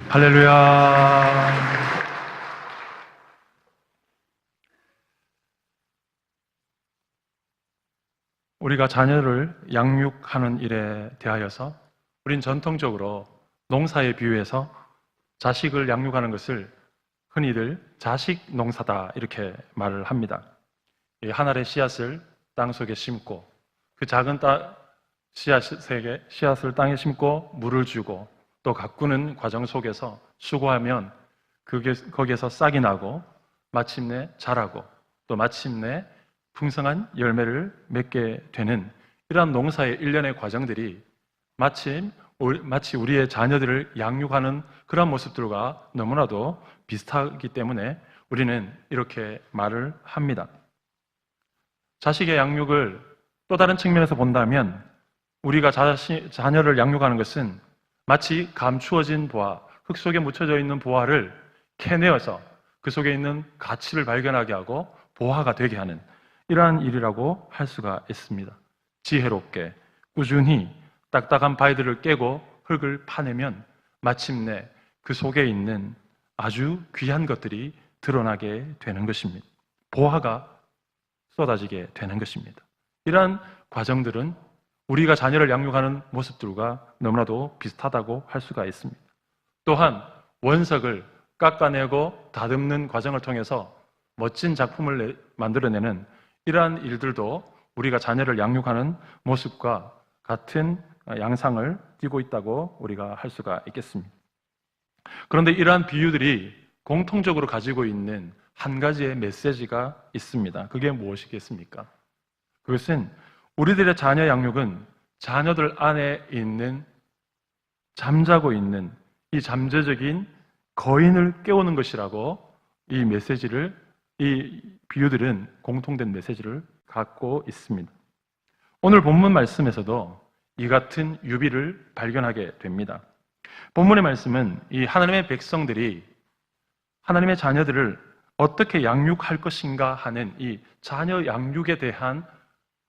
할렐루야. 우리가 자녀를 양육하는 일에 대하여서 우린 전통적으로 농사에 비유해서 자식을 양육하는 것을 흔히들 자식 농사다 이렇게 말을 합니다. 한 알의 씨앗을 땅 속에 심고 그 작은 씨앗을 땅에 심고 물을 주고 또 가꾸는 과정 속에서 수고하면 거기에서 싹이 나고 마침내 자라고 또 마침내 풍성한 열매를 맺게 되는 이러한 농사의 일련의 과정들이 마치 우리의 자녀들을 양육하는 그런 모습들과 너무나도 비슷하기 때문에 우리는 이렇게 말을 합니다. 자식의 양육을 또 다른 측면에서 본다면 우리가 자녀를 양육하는 것은 마치 감추어진 보화, 흙 속에 묻혀져 있는 보화를 캐내어서 그 속에 있는 가치를 발견하게 하고 보화가 되게 하는 이러한 일이라고 할 수가 있습니다. 지혜롭게 꾸준히 딱딱한 바위들을 깨고 흙을 파내면 마침내 그 속에 있는 아주 귀한 것들이 드러나게 되는 것입니다. 보화가 쏟아지게 되는 것입니다. 이러한 과정들은 우리가 자녀를 양육하는 모습들과 너무나도 비슷하다고 할 수가 있습니다. 또한 원석을 깎아내고 다듬는 과정을 통해서 멋진 작품을 만들어내는 이러한 일들도 우리가 자녀를 양육하는 모습과 같은 양상을 띠고 있다고 우리가 할 수가 있겠습니다. 그런데 이러한 비유들이 공통적으로 가지고 있는 한 가지의 메시지가 있습니다. 그게 무엇이겠습니까? 그것은 우리들의 자녀 양육은 자녀들 안에 있는 잠자고 있는 이 잠재적인 거인을 깨우는 것이라고 이 비유들은 공통된 메시지를 갖고 있습니다. 오늘 본문 말씀에서도 이 같은 유비를 발견하게 됩니다. 본문의 말씀은 이 하나님의 백성들이 하나님의 자녀들을 어떻게 양육할 것인가 하는 이 자녀 양육에 대한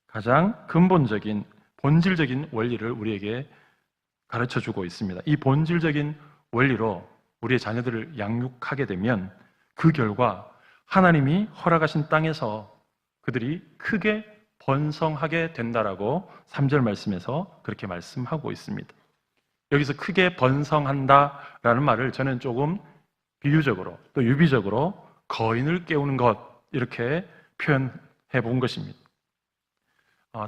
가장 근본적인 본질적인 원리를 우리에게 가르쳐주고 있습니다. 이 본질적인 원리로 우리의 자녀들을 양육하게 되면 그 결과 하나님이 허락하신 땅에서 그들이 크게 번성하게 된다라고 3절 말씀에서 그렇게 말씀하고 있습니다. 여기서 크게 번성한다라는 말을 저는 조금 비유적으로 또 유비적으로 거인을 깨우는 것 이렇게 표현해 본 것입니다.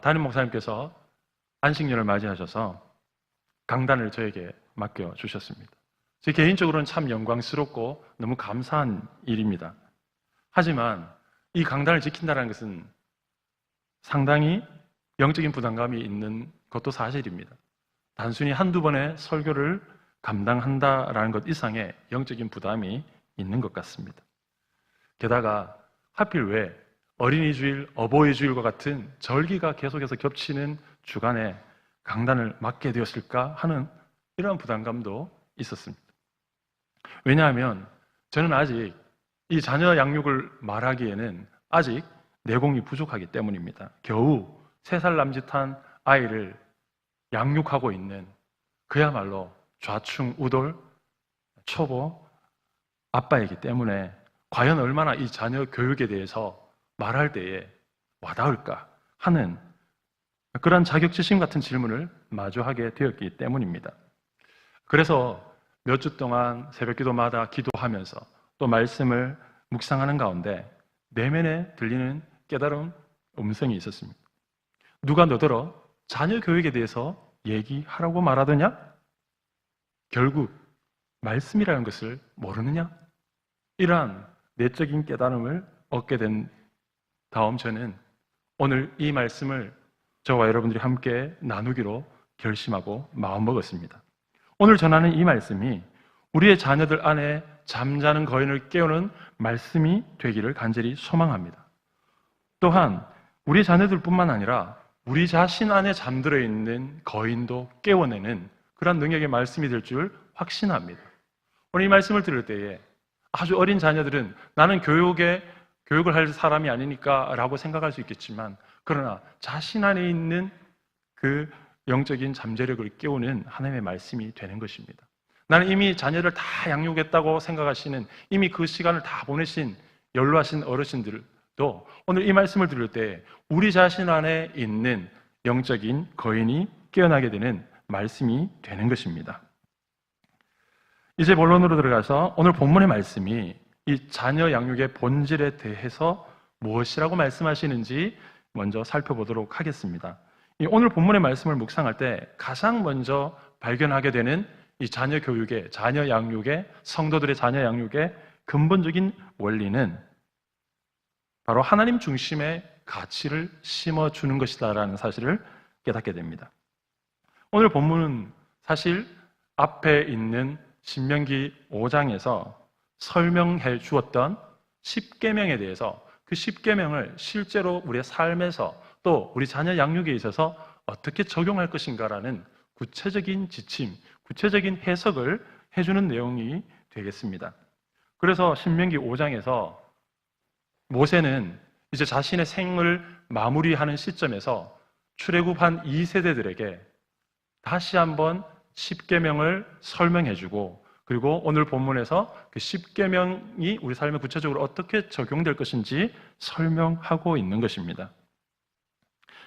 담임 목사님께서 안식년을 맞이하셔서 강단을 저에게 맡겨 주셨습니다. 제 개인적으로는 참 영광스럽고 너무 감사한 일입니다. 하지만 이 강단을 지킨다는 것은 상당히 영적인 부담감이 있는 것도 사실입니다. 단순히 한두 번의 설교를 감당한다라는 것 이상의 영적인 부담이 있는 것 같습니다. 게다가 하필 왜 어린이 주일, 어버이 주일과 같은 절기가 계속해서 겹치는 주간에 강단을 맡게 되었을까 하는 이러한 부담감도 있었습니다. 왜냐하면 저는 아직 이 자녀 양육을 말하기에는 아직 내공이 부족하기 때문입니다. 겨우 3살 남짓한 아이를 양육하고 있는 그야말로 좌충우돌 초보 아빠이기 때문에 과연 얼마나 이 자녀 교육에 대해서 말할 때에 와닿을까 하는 그런 자격지심 같은 질문을 마주하게 되었기 때문입니다. 그래서 몇 주 동안 새벽기도마다 기도하면서 또 말씀을 묵상하는 가운데 내면에 들리는 깨달은 음성이 있었습니다. 누가 너더러 자녀 교육에 대해서 얘기하라고 말하더냐? 결국 말씀이라는 것을 모르느냐? 이러한 내적인 깨달음을 얻게 된 다음 저는 오늘 이 말씀을 저와 여러분들이 함께 나누기로 결심하고 마음먹었습니다. 오늘 전하는 이 말씀이 우리의 자녀들 안에 잠자는 거인을 깨우는 말씀이 되기를 간절히 소망합니다. 또한 우리 자녀들뿐만 아니라 우리 자신 안에 잠들어 있는 거인도 깨워내는 그런 능력의 말씀이 될 줄 확신합니다. 오늘 이 말씀을 들을 때에 아주 어린 자녀들은 나는 교육을 할 사람이 아니니까 라고 생각할 수 있겠지만 그러나 자신 안에 있는 그 영적인 잠재력을 깨우는 하나님의 말씀이 되는 것입니다. 나는 이미 자녀를 다 양육했다고 생각하시는, 이미 그 시간을 다 보내신 연로하신 어르신들도 오늘 이 말씀을 들을 때 우리 자신 안에 있는 영적인 거인이 깨어나게 되는 말씀이 되는 것입니다. 이제 본론으로 들어가서 오늘 본문의 말씀이 이 자녀 양육의 본질에 대해서 무엇이라고 말씀하시는지 먼저 살펴보도록 하겠습니다. 오늘 본문의 말씀을 묵상할 때 가장 먼저 발견하게 되는 이 자녀 교육의, 자녀 양육의, 성도들의 자녀 양육의 근본적인 원리는 바로 하나님 중심의 가치를 심어주는 것이다라는 사실을 깨닫게 됩니다. 오늘 본문은 사실 앞에 있는 신명기 5장에서 설명해 주었던 10계명에 대해서 그 10계명을 실제로 우리의 삶에서 또 우리 자녀 양육에 있어서 어떻게 적용할 것인가라는 구체적인 지침, 구체적인 해석을 해주는 내용이 되겠습니다. 그래서 신명기 5장에서 모세는 이제 자신의 생을 마무리하는 시점에서 출애굽한 2세대들에게 다시 한번 10계명을 설명해주고, 그리고 오늘 본문에서 그 10계명이 우리 삶에 구체적으로 어떻게 적용될 것인지 설명하고 있는 것입니다.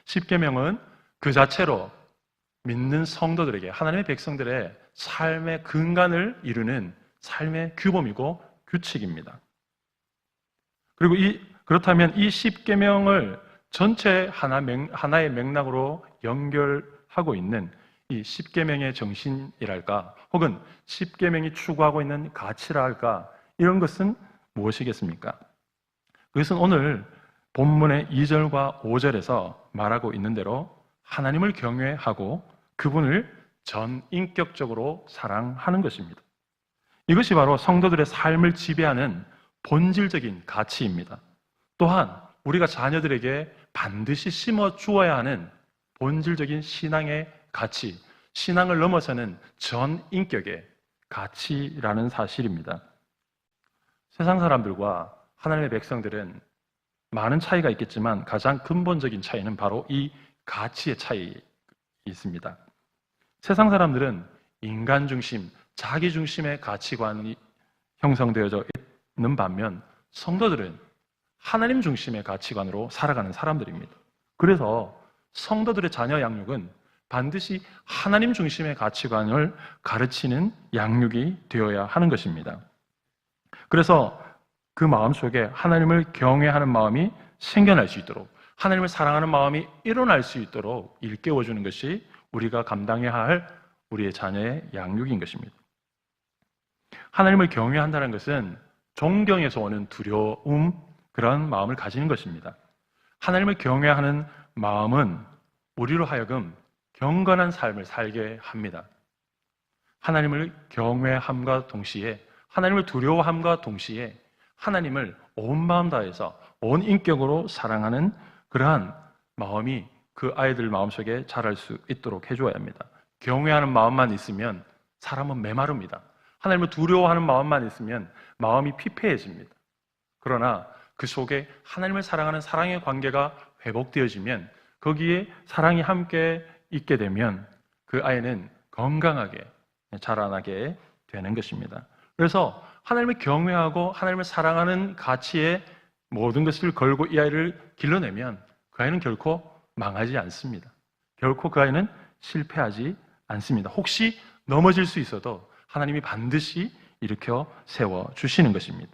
10계명은 그 자체로 믿는 성도들에게, 하나님의 백성들의 삶의 근간을 이루는 삶의 규범이고 규칙입니다. 그리고 그렇다면 이 10계명을 전체 하나의 맥락으로 연결하고 있는 이 10계명의 정신이랄까, 혹은 10계명이 추구하고 있는 가치라 할까, 이런 것은 무엇이겠습니까? 그것은 오늘 본문의 2절과 5절에서 말하고 있는 대로 하나님을 경외하고 그분을 전인격적으로 사랑하는 것입니다. 이것이 바로 성도들의 삶을 지배하는 본질적인 가치입니다. 또한 우리가 자녀들에게 반드시 심어 주어야 하는 본질적인 신앙의 가치, 신앙을 넘어서는 전인격의 가치라는 사실입니다. 세상 사람들과 하나님의 백성들은 많은 차이가 있겠지만 가장 근본적인 차이는 바로 이 가치의 차이가 있습니다. 세상 사람들은 인간 중심, 자기 중심의 가치관이 형성되어져 있는 반면 성도들은 하나님 중심의 가치관으로 살아가는 사람들입니다. 그래서 성도들의 자녀 양육은 반드시 하나님 중심의 가치관을 가르치는 양육이 되어야 하는 것입니다. 그래서 그 마음속에 하나님을 경외하는 마음이 생겨날 수 있도록, 하나님을 사랑하는 마음이 일어날 수 있도록 일깨워주는 것이 우리가 감당해야 할 우리의 자녀의 양육인 것입니다. 하나님을 경외한다는 것은 존경에서 오는 두려움, 그런 마음을 가지는 것입니다. 하나님을 경외하는 마음은 우리로 하여금 경건한 삶을 살게 합니다. 하나님을 경외함과 동시에, 하나님을 두려워함과 동시에 하나님을 온 마음 다해서 온 인격으로 사랑하는 그러한 마음이 그 아이들 마음속에 자랄 수 있도록 해줘야 합니다. 경외하는 마음만 있으면 사람은 메마릅니다. 하나님을 두려워하는 마음만 있으면 마음이 피폐해집니다. 그러나 그 속에 하나님을 사랑하는 사랑의 관계가 회복되어지면, 거기에 사랑이 함께 있게 되면 그 아이는 건강하게 자라나게 되는 것입니다. 그래서 하나님을 경외하고 하나님을 사랑하는 가치에 모든 것을 걸고 이 아이를 길러내면 그 아이는 결코 망하지 않습니다. 결코 그 아이는 실패하지 않습니다. 혹시 넘어질 수 있어도 하나님이 반드시 일으켜 세워주시는 것입니다.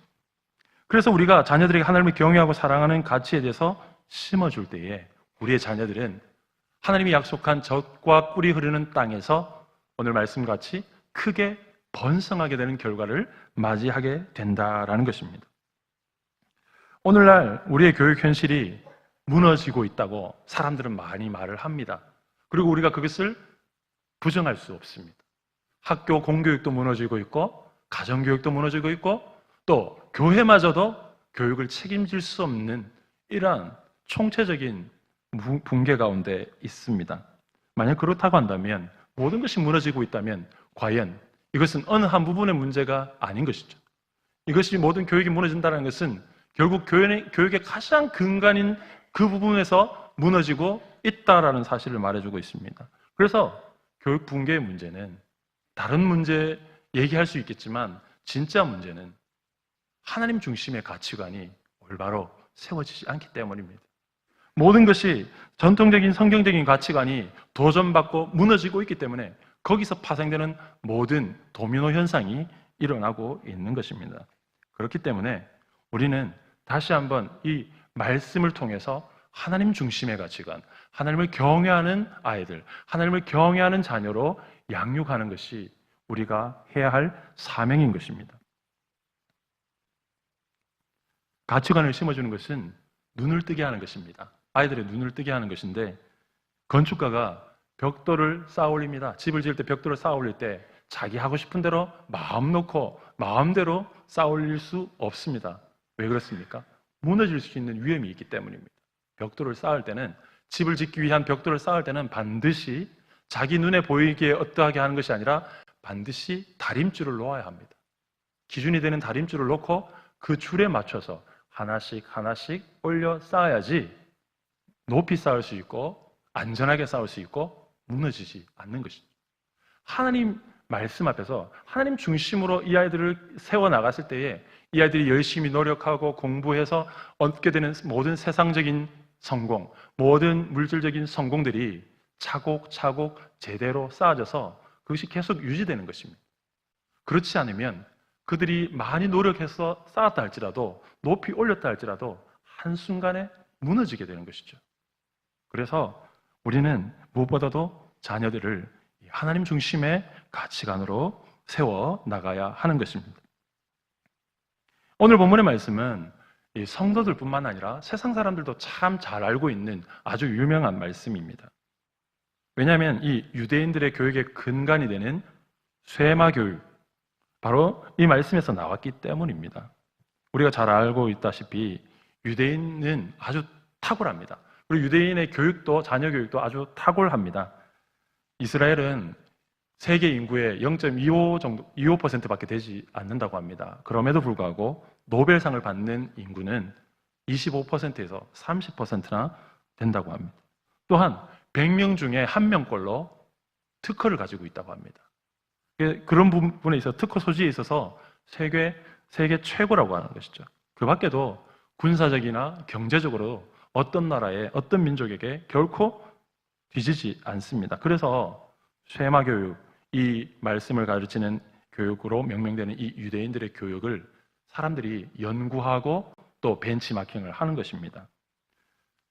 그래서 우리가 자녀들에게 하나님을 경외하고 사랑하는 가치에 대해서 심어줄 때에 우리의 자녀들은 하나님이 약속한 젖과 꿀이 흐르는 땅에서 오늘 말씀같이 크게 번성하게 되는 결과를 맞이하게 된다라는 것입니다. 오늘날 우리의 교육 현실이 무너지고 있다고 사람들은 많이 말을 합니다. 그리고 우리가 그것을 부정할 수 없습니다. 학교 공교육도 무너지고 있고, 가정교육도 무너지고 있고, 또 교회마저도 교육을 책임질 수 없는 이러한 총체적인 붕괴 가운데 있습니다. 만약 그렇다고 한다면, 모든 것이 무너지고 있다면 과연 이것은 어느 한 부분의 문제가 아닌 것이죠. 이것이 모든 교육이 무너진다는 것은 결국 교육의 가장 근간인 그 부분에서 무너지고 있다라는 사실을 말해주고 있습니다. 그래서 교육 붕괴의 문제는 다른 문제에 얘기할 수 있겠지만 진짜 문제는 하나님 중심의 가치관이 올바로 세워지지 않기 때문입니다. 모든 것이 전통적인 성경적인 가치관이 도전받고 무너지고 있기 때문에 거기서 파생되는 모든 도미노 현상이 일어나고 있는 것입니다. 그렇기 때문에 우리는 다시 한번 이 말씀을 통해서 하나님 중심의 가치관, 하나님을 경외하는 아이들, 하나님을 경외하는 자녀로 양육하는 것이 우리가 해야 할 사명인 것입니다. 가치관을 심어주는 것은 눈을 뜨게 하는 것입니다. 아이들의 눈을 뜨게 하는 것인데, 건축가가 벽돌을 쌓아 올립니다. 집을 지을 때 벽돌을 쌓아 올릴 때 자기 하고 싶은 대로 마음 놓고 마음대로 쌓아 올릴 수 없습니다. 왜 그렇습니까? 무너질 수 있는 위험이 있기 때문입니다. 벽돌을 쌓을 때는, 집을 짓기 위한 벽돌을 쌓을 때는 반드시 자기 눈에 보이기에 어떠하게 하는 것이 아니라 반드시 다림줄을 놓아야 합니다. 기준이 되는 다림줄을 놓고 그 줄에 맞춰서 하나씩 하나씩 올려 쌓아야지 높이 쌓을 수 있고 안전하게 쌓을 수 있고 무너지지 않는 것이죠. 하나님 말씀 앞에서 하나님 중심으로 이 아이들을 세워나갔을 때에 이 아이들이 열심히 노력하고 공부해서 얻게 되는 모든 세상적인 성공, 모든 물질적인 성공들이 차곡차곡 제대로 쌓아져서 그것이 계속 유지되는 것입니다. 그렇지 않으면 그들이 많이 노력해서 쌓았다 할지라도, 높이 올렸다 할지라도 한순간에 무너지게 되는 것이죠. 그래서 우리는 무엇보다도 자녀들을 하나님 중심의 가치관으로 세워 나가야 하는 것입니다. 오늘 본문의 말씀은 성도들뿐만 아니라 세상 사람들도 참 잘 알고 있는 아주 유명한 말씀입니다. 왜냐하면 이 유대인들의 교육의 근간이 되는 쇠마 교육, 바로 이 말씀에서 나왔기 때문입니다. 우리가 잘 알고 있다시피 유대인은 아주 탁월합니다. 그리고 유대인의 교육도, 자녀 교육도 아주 탁월합니다. 이스라엘은 세계 인구의 0.25 정도, 25%밖에 되지 않는다고 합니다. 그럼에도 불구하고 노벨상을 받는 인구는 25%에서 30%나 된다고 합니다. 또한 100명 중에 1명꼴로 특허를 가지고 있다고 합니다. 그런 부분에 있어서 특허 소지에 있어서 세계 최고라고 하는 것이죠. 그 밖에도 군사적이나 경제적으로 어떤 나라에, 어떤 민족에게 결코 뒤지지 않습니다. 그래서 쇠마 교육, 이 말씀을 가르치는 교육으로 명명되는 이 유대인들의 교육을 사람들이 연구하고 또 벤치마킹을 하는 것입니다.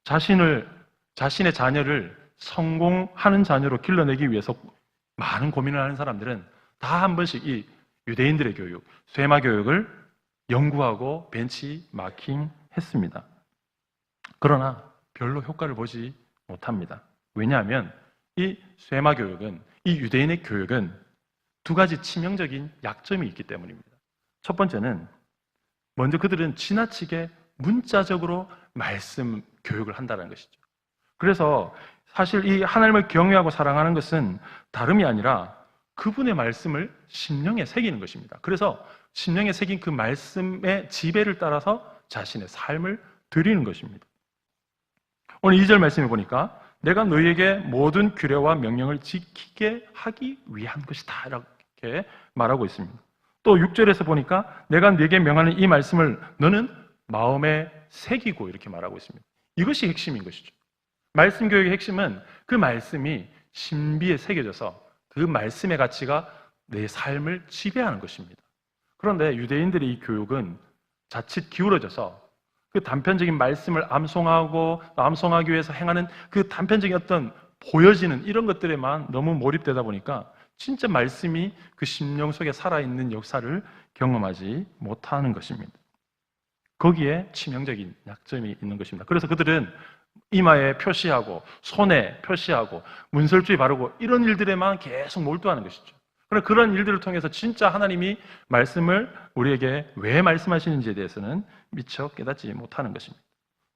자신의 자녀를 성공하는 자녀로 길러내기 위해서 많은 고민을 하는 사람들은 다 한 번씩 이 유대인들의 교육, 쇠마 교육을 연구하고 벤치마킹 했습니다. 그러나 별로 효과를 보지 못합니다. 왜냐하면 이 쇠마 교육은, 이 유대인의 교육은 두 가지 치명적인 약점이 있기 때문입니다. 첫 번째는 먼저 그들은 지나치게 문자적으로 말씀 교육을 한다는 것이죠. 그래서 사실 이 하나님을 경외하고 사랑하는 것은 다름이 아니라 그분의 말씀을 심령에 새기는 것입니다. 그래서 심령에 새긴 그 말씀의 지배를 따라서 자신의 삶을 드리는 것입니다. 오늘 2절 말씀에 보니까 내가 너희에게 모든 규례와 명령을 지키게 하기 위한 것이다 이렇게 말하고 있습니다. 또 6절에서 보니까 내가 네게 명하는 이 말씀을 너는 마음에 새기고 이렇게 말하고 있습니다. 이것이 핵심인 것이죠. 말씀 교육의 핵심은 그 말씀이 신비에 새겨져서 그 말씀의 가치가 내 삶을 지배하는 것입니다. 그런데 유대인들의 이 교육은 자칫 기울어져서 그 단편적인 말씀을 암송하기 위해서 행하는 그 단편적인 어떤 보여지는 이런 것들에만 너무 몰입되다 보니까 진짜 말씀이 그 심령 속에 살아있는 역사를 경험하지 못하는 것입니다. 거기에 치명적인 약점이 있는 것입니다. 그래서 그들은 이마에 표시하고 손에 표시하고 문설주에 바르고 이런 일들에만 계속 몰두하는 것이죠. 그러나 그런 일들을 통해서 진짜 하나님이 말씀을 우리에게 왜 말씀하시는지에 대해서는 미처 깨닫지 못하는 것입니다.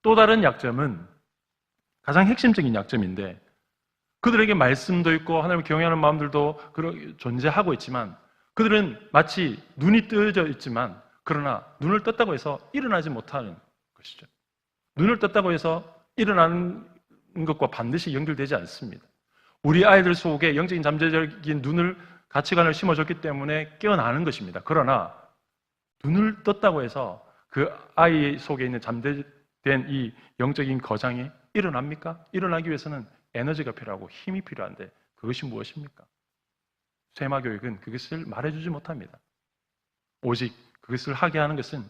또 다른 약점은 가장 핵심적인 약점인데, 그들에게 말씀도 있고 하나님을 경외하는 마음들도 존재하고 있지만 그들은 마치 눈이 뜨여져 있지만 그러나 눈을 떴다고 해서 일어나지 못하는 것이죠. 눈을 떴다고 해서 일어나는 것과 반드시 연결되지 않습니다. 우리 아이들 속에 영적인 잠재적인 눈을 가치관을 심어줬기 때문에 깨어나는 것입니다. 그러나 눈을 떴다고 해서 그 아이 속에 있는 잠재된 이 영적인 거장이 일어납니까? 일어나기 위해서는 에너지가 필요하고 힘이 필요한데 그것이 무엇입니까? 쇠마교육은 그것을 말해주지 못합니다. 오직 그것을 하게 하는 것은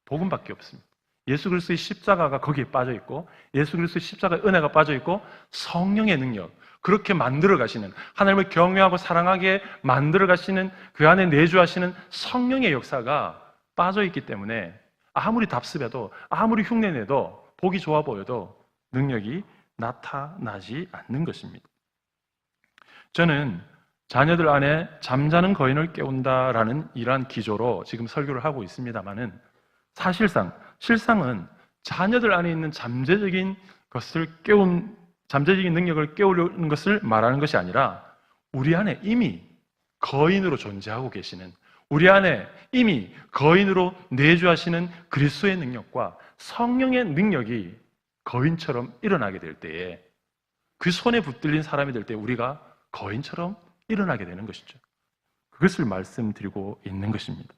복음밖에 없습니다. 예수 그리스도의 십자가가 거기에 빠져 있고 예수 그리스도의 십자가의 은혜가 빠져 있고 성령의 능력, 그렇게 만들어 가시는, 하나님을 경외하고 사랑하게 만들어 가시는 그 안에 내주하시는 성령의 역사가 빠져 있기 때문에 아무리 답습해도 아무리 흉내내도 보기 좋아 보여도 능력이 나타나지 않는 것입니다. 저는 자녀들 안에 잠자는 거인을 깨운다라는 이러한 기조로 지금 설교를 하고 있습니다만은 실상은 자녀들 안에 있는 잠재적인 능력을 깨우려는 것을 말하는 것이 아니라 우리 안에 이미 거인으로 존재하고 계시는, 우리 안에 이미 거인으로 내주하시는 그리스도의 능력과 성령의 능력이 거인처럼 일어나게 될 때에, 그 손에 붙들린 사람이 될 때 우리가 거인처럼 일어나게 되는 것이죠. 그것을 말씀드리고 있는 것입니다.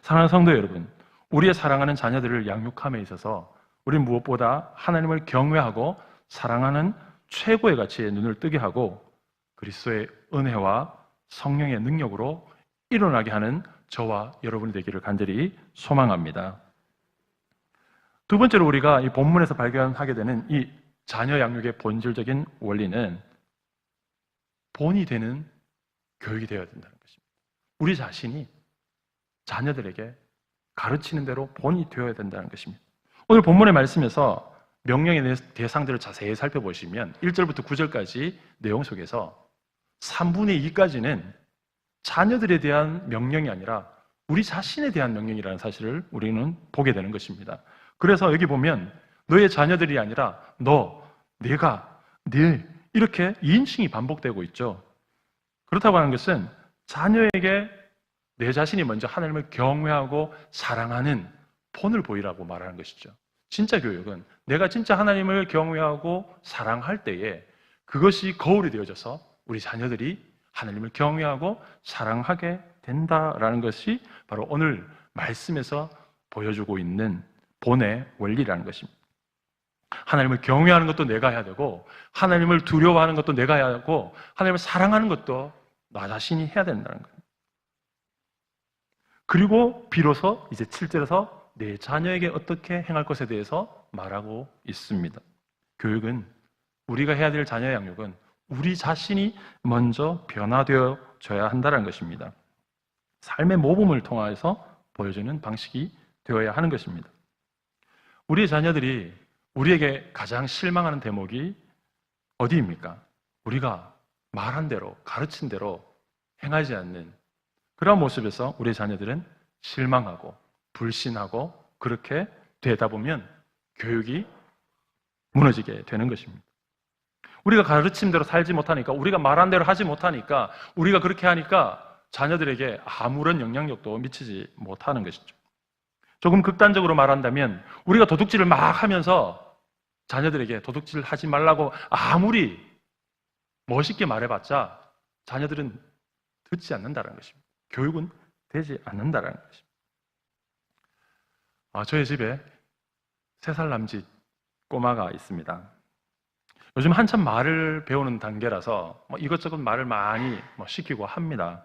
사랑하는 성도 여러분, 우리의 사랑하는 자녀들을 양육함에 있어서 우리는 무엇보다 하나님을 경외하고 사랑하는 최고의 가치에 눈을 뜨게 하고 그리스도의 은혜와 성령의 능력으로 일어나게 하는 저와 여러분이 되기를 간절히 소망합니다. 두 번째로 우리가 이 본문에서 발견하게 되는 이 자녀 양육의 본질적인 원리는 본이 되는 교육이 되어야 된다는 것입니다. 우리 자신이 자녀들에게 가르치는 대로 본이 되어야 된다는 것입니다. 오늘 본문의 말씀에서 명령의 대상들을 자세히 살펴보시면 1절부터 9절까지 내용 속에서 3분의 2까지는 자녀들에 대한 명령이 아니라 우리 자신에 대한 명령이라는 사실을 우리는 보게 되는 것입니다. 그래서 여기 보면 너의 자녀들이 아니라 너, 내가, 네, 이렇게 2인칭이 반복되고 있죠. 그렇다고 하는 것은 자녀에게 내 자신이 먼저 하나님을 경외하고 사랑하는 본을 보이라고 말하는 것이죠. 진짜 교육은 내가 진짜 하나님을 경외하고 사랑할 때에 그것이 거울이 되어져서 우리 자녀들이 하나님을 경외하고 사랑하게 된다라는 것이 바로 오늘 말씀에서 보여주고 있는 본의 원리라는 것입니다. 하나님을 경외하는 것도 내가 해야 되고 하나님을 두려워하는 것도 내가 해야 하고 하나님을 사랑하는 것도 나 자신이 해야 된다는 거예요. 그리고 비로소 이제 7절에서 내 자녀에게 어떻게 행할 것에 대해서 말하고 있습니다. 교육은, 우리가 해야 될 자녀 양육은 우리 자신이 먼저 변화되어져야 한다는 것입니다. 삶의 모범을 통해서 보여주는 방식이 되어야 하는 것입니다. 우리의 자녀들이 우리에게 가장 실망하는 대목이 어디입니까? 우리가 말한 대로, 가르친 대로 행하지 않는 그런 모습에서 우리의 자녀들은 실망하고 불신하고 그렇게 되다 보면 교육이 무너지게 되는 것입니다. 우리가 가르친 대로 살지 못하니까, 우리가 말한 대로 하지 못하니까, 우리가 그렇게 하니까 자녀들에게 아무런 영향력도 미치지 못하는 것이죠. 조금 극단적으로 말한다면 우리가 도둑질을 막 하면서 자녀들에게 도둑질 하지 말라고 아무리 멋있게 말해봤자 자녀들은 듣지 않는다는 것입니다. 교육은 되지 않는다는 것입니다. 저희 집에 3살 남짓 꼬마가 있습니다. 요즘 한참 말을 배우는 단계라서 이것저것 말을 많이 시키고 합니다.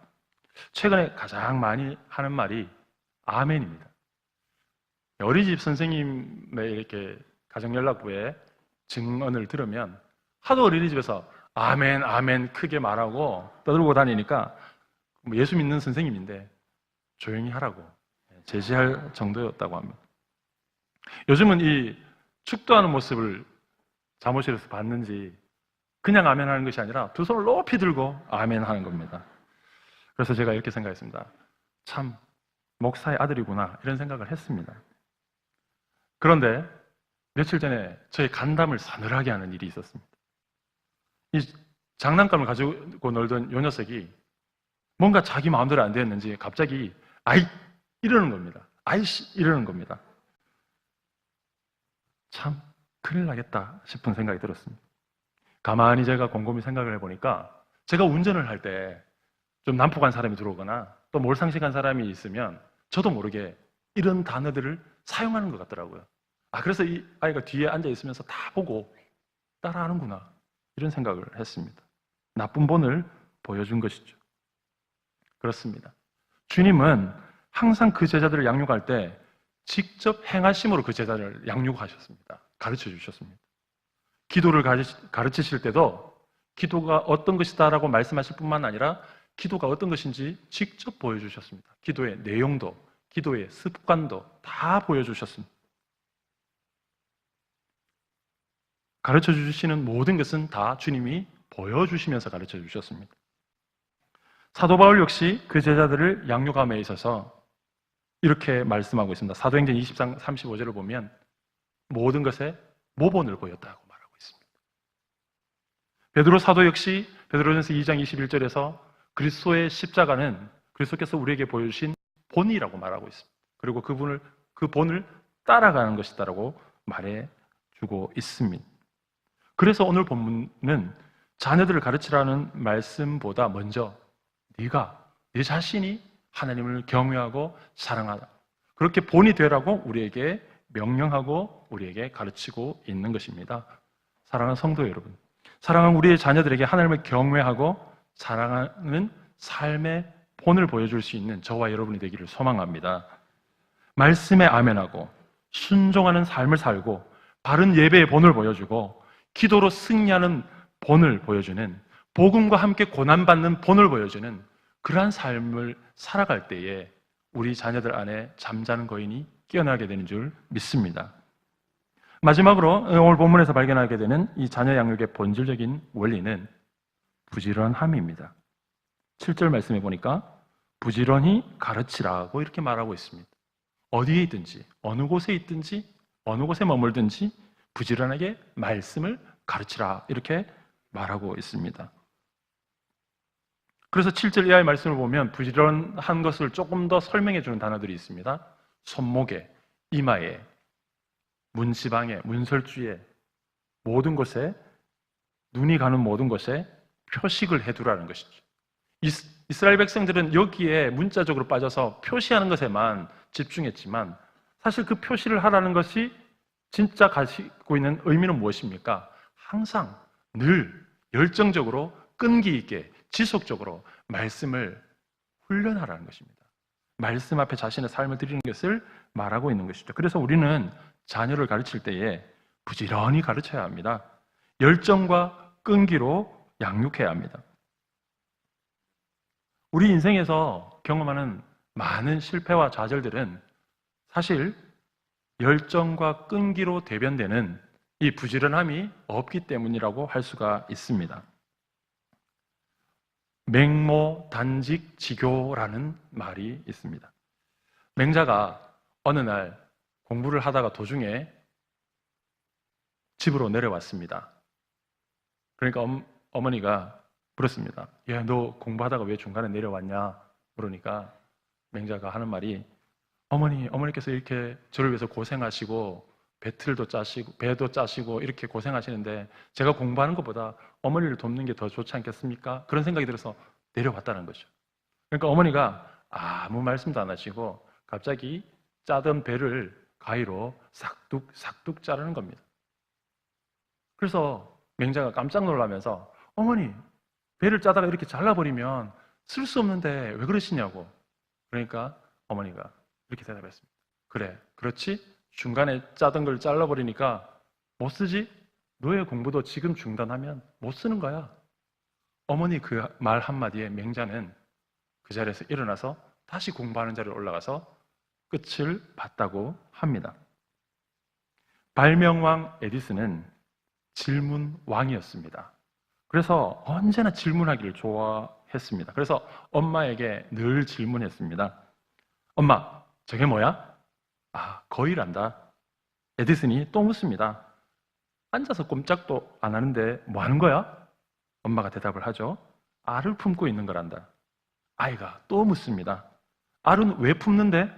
최근에 가장 많이 하는 말이 아멘입니다. 어린이집 선생님의 이렇게 가정연락부에 증언을 들으면 하도 어린이집에서 아멘, 아멘 크게 말하고 떠들고 다니니까 예수 믿는 선생님인데 조용히 하라고 제지할 정도였다고 합니다. 요즘은 이 축도하는 모습을 사무실에서 봤는지 그냥 아멘 하는 것이 아니라 두 손을 높이 들고 아멘 하는 겁니다. 그래서 제가 이렇게 생각했습니다. 참 목사의 아들이구나 이런 생각을 했습니다. 그런데 며칠 전에 저의 간담을 서늘하게 하는 일이 있었습니다. 이 장난감을 가지고 놀던 요 녀석이 뭔가 자기 마음대로 안 되었는지 갑자기 아이 이러는 겁니다. 아이씨 이러는 겁니다. 참 큰일 나겠다 싶은 생각이 들었습니다. 가만히 제가 곰곰이 생각을 해보니까 제가 운전을 할 때 좀 난폭한 사람이 들어오거나 또 몰상식한 사람이 있으면 저도 모르게 이런 단어들을 사용하는 것 같더라고요. 그래서 이 아이가 뒤에 앉아 있으면서 다 보고 따라하는구나, 이런 생각을 했습니다. 나쁜 본을 보여준 것이죠. 그렇습니다. 주님은 항상 그 제자들을 양육할 때 직접 행하심으로 그 제자를 양육하셨습니다. 가르쳐 주셨습니다. 기도를 가르치실 때도 기도가 어떤 것이다라고 말씀하실 뿐만 아니라 기도가 어떤 것인지 직접 보여주셨습니다. 기도의 내용도, 기도의 습관도 다 보여주셨습니다. 가르쳐 주시는 모든 것은 다 주님이 보여주시면서 가르쳐 주셨습니다. 사도 바울 역시 그 제자들을 양육함에 있어서 이렇게 말씀하고 있습니다. 사도행전 20장 35절을 보면 모든 것에 모본을 보였다고 말하고 있습니다. 베드로 사도 역시 베드로전서 2장 21절에서 그리스도의 십자가는 그리스도께서 우리에게 보여주신 본이라고 말하고 있습니다. 그리고 그 본을 따라가는 것이다라고 말해주고 있습니다. 그래서 오늘 본문은 자녀들을 가르치라는 말씀보다 먼저 네 자신이 하나님을 경외하고 사랑하라, 그렇게 본이 되라고 우리에게 명령하고 우리에게 가르치고 있는 것입니다. 사랑하는 성도 여러분, 사랑하는 우리의 자녀들에게 하나님을 경외하고 사랑하는 삶의 본을 보여줄 수 있는 저와 여러분이 되기를 소망합니다. 말씀에 아멘하고 순종하는 삶을 살고 바른 예배의 본을 보여주고 기도로 승리하는 본을 보여주는, 복음과 함께 고난받는 본을 보여주는 그러한 삶을 살아갈 때에 우리 자녀들 안에 잠자는 거인이 깨어나게 되는 줄 믿습니다. 마지막으로 오늘 본문에서 발견하게 되는 이 자녀 양육의 본질적인 원리는 부지런함입니다. 7절 말씀해 보니까 부지런히 가르치라고 이렇게 말하고 있습니다. 어디에 있든지, 어느 곳에 있든지, 어느 곳에 머물든지 부지런하게 말씀을 가르치라, 이렇게 말하고 있습니다. 그래서 7절 이하의 말씀을 보면 부지런한 것을 조금 더 설명해 주는 단어들이 있습니다. 손목에, 이마에, 문지방에, 문설주에, 모든 곳에, 눈이 가는 모든 곳에 표식을 해두라는 것이죠. 이스라엘 백성들은 여기에 문자적으로 빠져서 표시하는 것에만 집중했지만 사실 그 표시를 하라는 것이 진짜 가지고 있는 의미는 무엇입니까? 항상 늘 열정적으로 끈기 있게 지속적으로 말씀을 훈련하라는 것입니다. 말씀 앞에 자신의 삶을 드리는 것을 말하고 있는 것이죠. 그래서 우리는 자녀를 가르칠 때에 부지런히 가르쳐야 합니다. 열정과 끈기로 양육해야 합니다. 우리 인생에서 경험하는 많은 실패와 좌절들은 사실 열정과 끈기로 대변되는 이 부지런함이 없기 때문이라고 할 수가 있습니다. 맹모 단직 지교라는 말이 있습니다. 맹자가 어느 날 공부를 하다가 도중에 집으로 내려왔습니다. 그러니까 어머니가 물었습니다. 야, 너 공부하다가 왜 중간에 내려왔냐? 그러니까 맹자가 하는 말이 어머니께서 이렇게 저를 위해서 고생하시고 배도 짜시고 이렇게 고생하시는데 제가 공부하는 것보다 어머니를 돕는 게 더 좋지 않겠습니까? 그런 생각이 들어서 내려왔다는 거죠. 그러니까 어머니가 아무 말씀도 안 하시고 갑자기 짜던 배를 가위로 싹둑 자르는 겁니다. 그래서 맹자가 깜짝 놀라면서 어머니, 배를 짜다가 이렇게 잘라버리면 쓸 수 없는데 왜 그러시냐고. 그러니까 어머니가 이렇게 대답했습니다. 그래, 그렇지? 중간에 짜던 걸 잘라버리니까 못 쓰지? 너의 공부도 지금 중단하면 못 쓰는 거야. 어머니 그 말 한마디에 맹자는 그 자리에서 일어나서 다시 공부하는 자리에 올라가서 끝을 봤다고 합니다. 발명왕 에디슨은 질문왕이었습니다. 그래서 언제나 질문하기를 좋아했습니다. 그래서 엄마에게 늘 질문했습니다. 엄마, 저게 뭐야? 거위란다. 에디슨이 또 묻습니다. 앉아서 꼼짝도 안 하는데 뭐 하는 거야? 엄마가 대답을 하죠. 알을 품고 있는 거란다. 아이가 또 묻습니다. 알은 왜 품는데?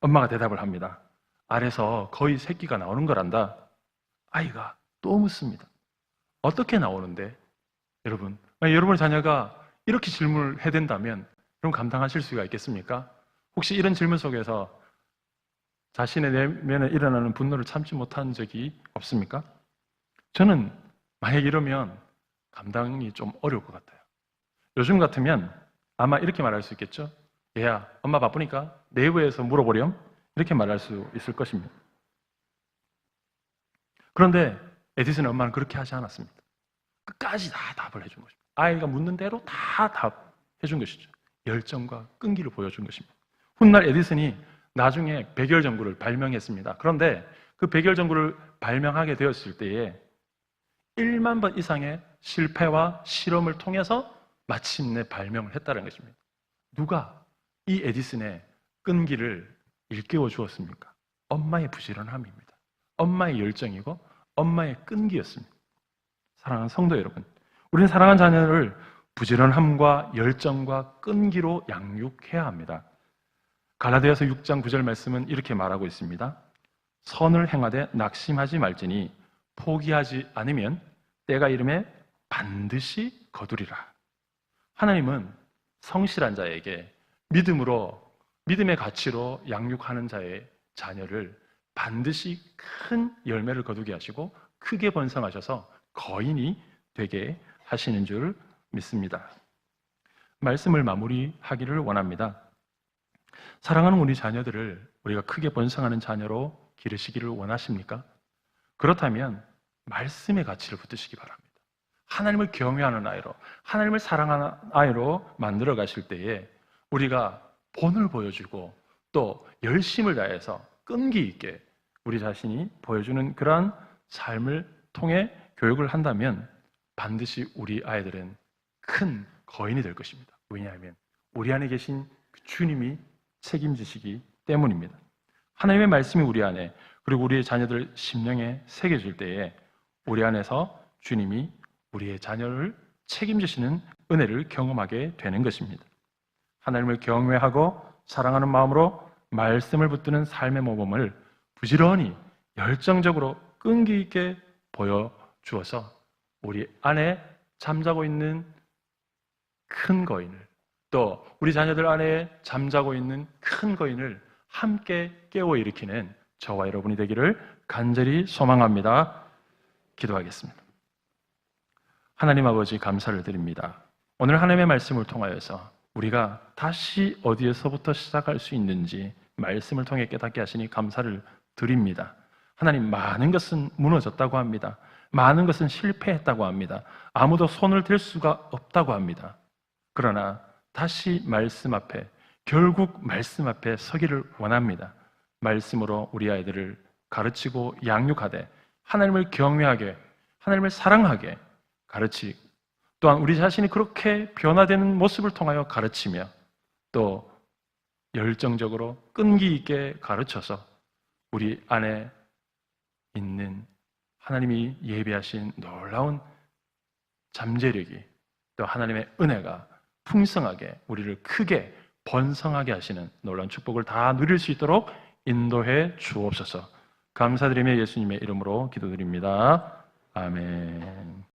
엄마가 대답을 합니다. 알에서 거위 새끼가 나오는 거란다. 아이가 또 묻습니다. 어떻게 나오는데? 여러분의 자녀가 이렇게 질문을 해야 된다면 그럼 감당하실 수가 있겠습니까? 혹시 이런 질문 속에서 자신의 내면에 일어나는 분노를 참지 못한 적이 없습니까? 저는 만약 이러면 감당이 좀 어려울 것 같아요. 요즘 같으면 아마 이렇게 말할 수 있겠죠? 얘야, 엄마 바쁘니까 내부에서 물어보렴? 이렇게 말할 수 있을 것입니다. 그런데 에디슨의 엄마는 그렇게 하지 않았습니다. 끝까지 다 답을 해준 것입니다. 아이가 묻는 대로 다 답해준 것이죠. 열정과 끈기를 보여준 것입니다. 훗날 에디슨이 나중에 백열 전구를 발명했습니다. 그런데 그 백열 전구를 발명하게 되었을 때에 1만 번 이상의 실패와 실험을 통해서 마침내 발명을 했다는 것입니다. 누가 이 에디슨의 끈기를 일깨워 주었습니까? 엄마의 부지런함입니다. 엄마의 열정이고 엄마의 끈기였습니다. 사랑하는 성도 여러분, 우리는 사랑하는 자녀를 부지런함과 열정과 끈기로 양육해야 합니다. 갈라디아서 6장 9절 말씀은 이렇게 말하고 있습니다. 선을 행하되 낙심하지 말지니 포기하지 않으면 때가 이름에 반드시 거두리라. 하나님은 성실한 자에게 믿음의 가치로 양육하는 자의 자녀를 반드시 큰 열매를 거두게 하시고 크게 번성하셔서 거인이 되게 하시는 줄 믿습니다. 말씀을 마무리하기를 원합니다. 사랑하는 우리 자녀들을 우리가 크게 번성하는 자녀로 기르시기를 원하십니까? 그렇다면 말씀의 가치를 붙드시기 바랍니다. 하나님을 경외하는 아이로, 하나님을 사랑하는 아이로 만들어 가실 때에 우리가 본을 보여주고 또 열심을 다해서 끈기 있게 우리 자신이 보여주는 그러한 삶을 통해 교육을 한다면 반드시 우리 아이들은 큰 거인이 될 것입니다. 왜냐하면 우리 안에 계신 주님이 책임지시기 때문입니다. 하나님의 말씀이 우리 안에 그리고 우리의 자녀들 심령에 새겨질 때에 우리 안에서 주님이 우리의 자녀를 책임지시는 은혜를 경험하게 되는 것입니다. 하나님을 경외하고 사랑하는 마음으로 말씀을 붙드는 삶의 모범을 부지런히 열정적으로 끈기 있게 보여주어서 우리 안에 잠자고 있는 큰 거인을 또 우리 자녀들 안에 잠자고 있는 큰 거인을 함께 깨워 일으키는 저와 여러분이 되기를 간절히 소망합니다. 기도하겠습니다. 하나님 아버지 감사를 드립니다. 오늘 하나님의 말씀을 통하여서 우리가 다시 어디에서부터 시작할 수 있는지 말씀을 통해 깨닫게 하시니 감사를 드립니다. 하나님, 많은 것은 무너졌다고 합니다. 많은 것은 실패했다고 합니다. 아무도 손을 댈 수가 없다고 합니다. 그러나 다시 말씀 앞에, 결국 말씀 앞에 서기를 원합니다. 말씀으로 우리 아이들을 가르치고 양육하되 하나님을 경외하게, 하나님을 사랑하게 가르치고 또한 우리 자신이 그렇게 변화되는 모습을 통하여 가르치며 또 열정적으로 끈기 있게 가르쳐서 우리 안에 있는 하나님이 예비하신 놀라운 잠재력이 또 하나님의 은혜가 풍성하게 우리를 크게 번성하게 하시는 놀라운 축복을 다 누릴 수 있도록 인도해 주옵소서. 감사드리며 예수님의 이름으로 기도드립니다. 아멘.